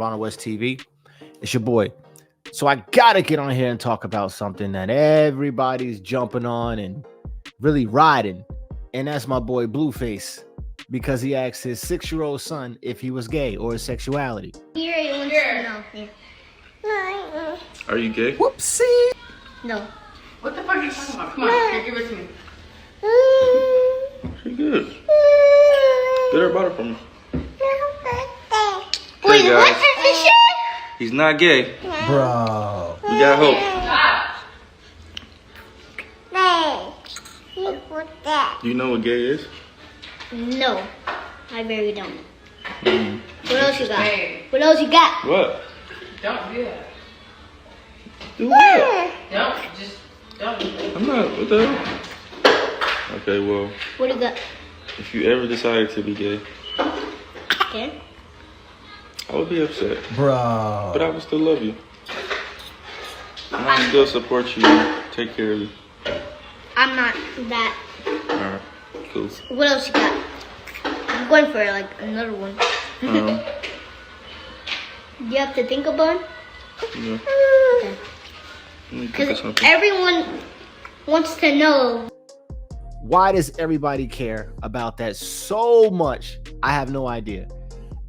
Ronald West TV. It's your boy. So I gotta get on here and talk about something that everybody's jumping on and really riding, and that's my boy Blueface, because he asked his 6-year-old son if he was gay or his sexuality. Here he wants to know. Yeah. Are you gay? Whoopsie. No. What the fuck are you talking about? Come on, here, give it to me. Pretty good. Get her bottle for me. Wait, Hey what? guys, Are you sure? he's not gay. Bro. We got hope. Do you know what gay is? No, I really don't. Mm. What else you got? Hey, What else you got? What? don't do that. Do what? Don't do that. I'm not. What the hell? Okay, well, What do you got? if you ever decided to be gay, Okay. I would be upset. Bro. But I would still love you. And I would still support you and take care of you. I'm not that. Alright, cool. What else you got? I'm going for like another one. You have to think about it? Yeah. Okay. Let me think of Because something. everyone wants to know. Why does everybody care about that so much? I have no idea.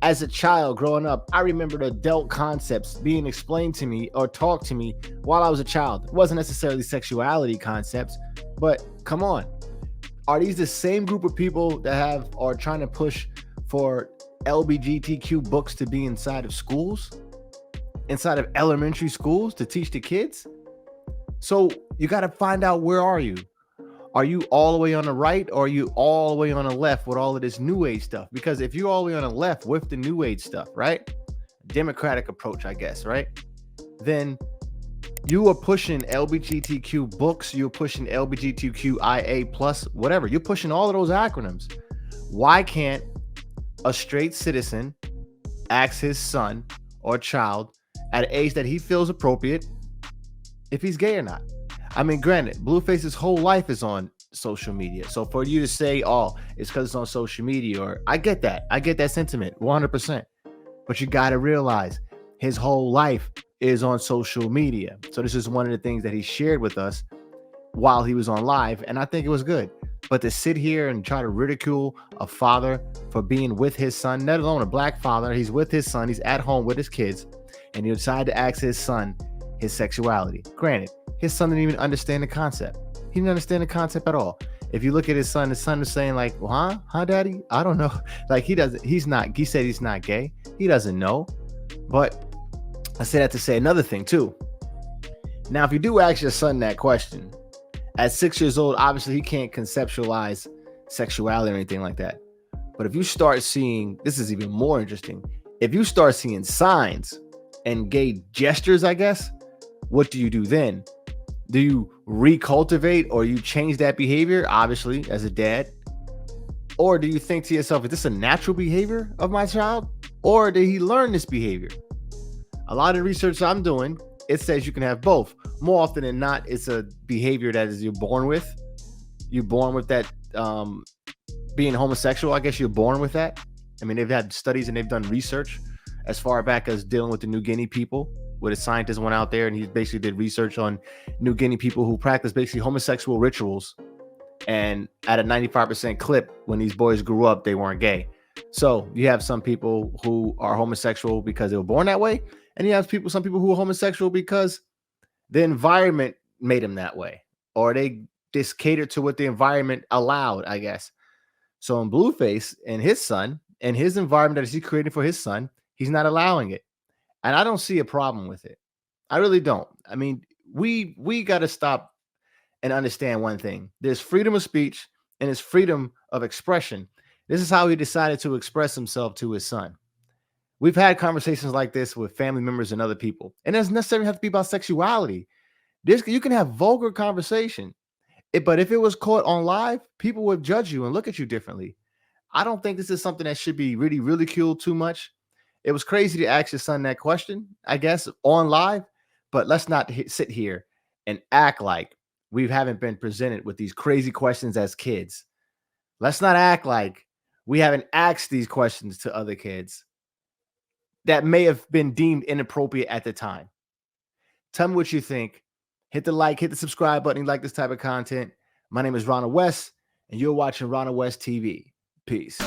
As a child growing up, I remember the adult concepts being explained to me or talked to me while I was a child. It wasn't necessarily sexuality concepts, but come on. Are these the same group of people that are trying to push for LGBTQ books to be inside of schools? Inside of elementary schools to teach the kids? So you got to find out, where are you? Are you all the way on the right, or are you all the way on the left with all of this new age stuff? Because if you're all the way on the left with the new age stuff, right? Democratic approach, I guess, right? Then you are pushing LGBTQ books, you're pushing LGBTQIA plus, whatever. You're pushing all of those acronyms. Why can't a straight citizen ask his son or child at an age that he feels appropriate if he's gay or not? I mean, granted, Blueface's whole life is on social media. So for you to say, oh, it's because it's on social media, or I get that. I get that sentiment 100%. But you got to realize his whole life is on social media. So this is one of the things that he shared with us while he was on live. And I think it was good. But to sit here and try to ridicule a father for being with his son, let alone a black father, he's with his son, he's at home with his kids, and you decide to ask his son his sexuality. Granted, his son didn't even understand the concept. He didn't understand the concept at all. If you look at his son is saying like, well, huh, daddy? I don't know. Like he said he's not gay. He doesn't know. But I say that to say another thing too. Now, if you do ask your son that question, at 6 years old, obviously he can't conceptualize sexuality or anything like that. But if you start seeing, this is even more interesting. If you start seeing signs and gay gestures, I guess, what do you do then? Do you recultivate, or you change that behavior, obviously, as a dad? Or do you think to yourself, is this a natural behavior of my child? Or did he learn this behavior? A lot of research I'm doing, it says you can have both. More often than not, it's a behavior that is you're born with. You're born with that being homosexual. I guess you're born with that. I mean, they've had studies and they've done research as far back as dealing with the New Guinea people, where the scientist went out there and he basically did research on New Guinea people who practice basically homosexual rituals. And at a 95% clip, when these boys grew up, they weren't gay. So you have some people who are homosexual because they were born that way. And you have some people who are homosexual because the environment made them that way, or they just catered to what the environment allowed, I guess. So in Blueface and his son and his environment that he created for his son, he's not allowing it. And I don't see a problem with it. I really don't. I mean, we got to stop and understand one thing. There's freedom of speech and there's freedom of expression. This is how he decided to express himself to his son. We've had conversations like this with family members and other people. And it doesn't necessarily have to be about sexuality. You can have vulgar conversation. But if it was caught on live, people would judge you and look at you differently. I don't think this is something that should be really ridiculed too much. It was crazy to ask your son that question, I guess, on live, but let's not sit here and act like we haven't been presented with these crazy questions as kids. Let's not act like we haven't asked these questions to other kids. that may have been deemed inappropriate at the time. Tell me what you think. Hit the like, hit the subscribe button if you like this type of content. My name is Ronald West, and you're watching Ronald West TV. Peace.